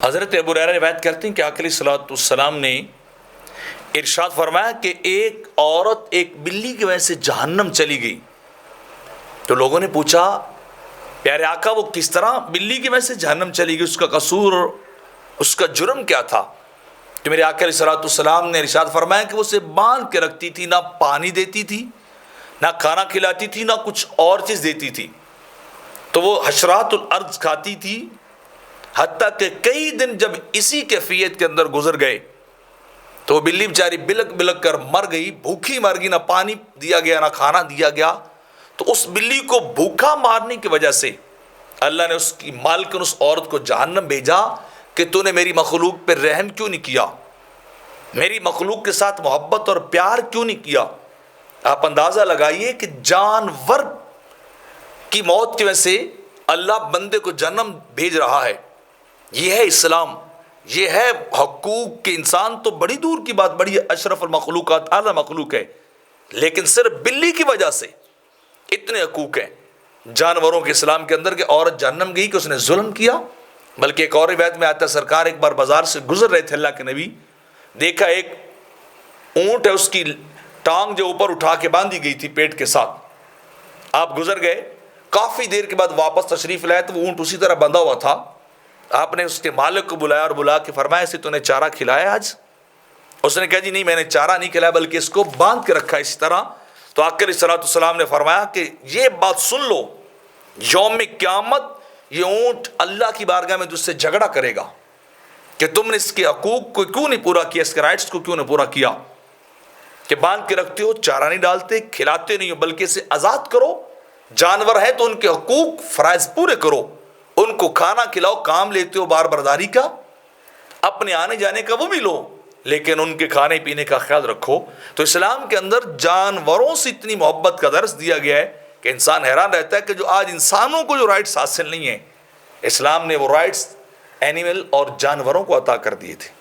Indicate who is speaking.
Speaker 1: حضرت ابو ہریرہ روایت کرتے ہیں کہ آقا علیہ الصلوۃ والسلام نے ارشاد فرمایا کہ ایک عورت ایک بلی کی وجہ سے جہنم چلی گئی. تو لوگوں نے پوچھا پیارے آقا وہ کس طرح بلی کی وجہ سے جہنم چلی گئی، اس کا قصور اور اس کا جرم کیا تھا؟ تو میرے آقا علیہ الصلوۃ والسلام نے ارشاد فرمایا کہ وہ اسے باندھ کے رکھتی تھی، نہ پانی دیتی تھی، نہ کھانا کھلاتی تھی، نہ کچھ اور چیز دیتی تھی. تو وہ حشرات الارض کھاتی تھی، حتیٰ کہ کئی دن جب اسی کیفیت کے اندر گزر گئے تو وہ بلی بیچاری بلک بلک کر مر گئی، بھوکی مر گئی، نہ پانی دیا گیا نہ کھانا دیا گیا. تو اس بلی کو بھوکا مارنے کی وجہ سے اللہ نے اس کی مالکن اس عورت کو جہنم بھیجا کہ تو نے میری مخلوق پہ رحم کیوں نہیں کیا، میری مخلوق کے ساتھ محبت اور پیار کیوں نہیں کیا. آپ اندازہ لگائیے کہ جانور کی موت کی وجہ سے اللہ بندے کو جہنم بھیج رہا ہے. یہ ہے اسلام، یہ ہے حقوق کے. انسان تو بڑی دور کی بات، بڑی اشرف المخلوقات، اعلیٰ مخلوق ہے، لیکن صرف بلی کی وجہ سے اتنے حقوق ہیں جانوروں کے اسلام کے اندر کہ عورت جہنم گئی کہ اس نے ظلم کیا. بلکہ ایک اور روایت میں آتا ہے سرکار ایک بار بازار سے گزر رہے تھے اللہ کے نبی، دیکھا ایک اونٹ ہے، اس کی ٹانگ جو اوپر اٹھا کے باندھی گئی تھی پیٹ کے ساتھ. آپ گزر گئے، کافی دیر کے بعد واپس تشریف لائے تو وہ اونٹ اسی طرح بندھا ہوا تھا. آپ نے اس کے مالک کو بلایا اور بلا کے فرمایا اسے تو نے چارہ کھلایا آج؟ اس نے کہا جی نہیں، میں نے چارہ نہیں کھلایا بلکہ اس کو باندھ کے رکھا اسی طرح. تو آقا علیہ الصلوۃ والسلام نے فرمایا کہ یہ بات سن لو، یوم قیامت یہ اونٹ اللہ کی بارگاہ میں تجھ سے جھگڑا کرے گا کہ تم نے اس کے حقوق کو کیوں نہیں پورا کیا، اس کے رائٹس کو کیوں نہیں پورا کیا، کہ باندھ کے رکھتے ہو، چارہ نہیں ڈالتے، کھلاتے نہیں ہو، بلکہ اسے آزاد کرو. جانور ہے تو ان کے حقوق فرائض پورے کرو، ان کو کھانا کھلاؤ، کام لیتے ہو بار برداری کا، اپنے آنے جانے کا وہ بھی لو، لیکن ان کے کھانے پینے کا خیال رکھو. تو اسلام کے اندر جانوروں سے اتنی محبت کا درس دیا گیا ہے کہ انسان حیران رہتا ہے کہ جو آج انسانوں کو جو رائٹس حاصل نہیں ہیں، اسلام نے وہ رائٹس اینیمل اور جانوروں کو عطا کر دیے تھے.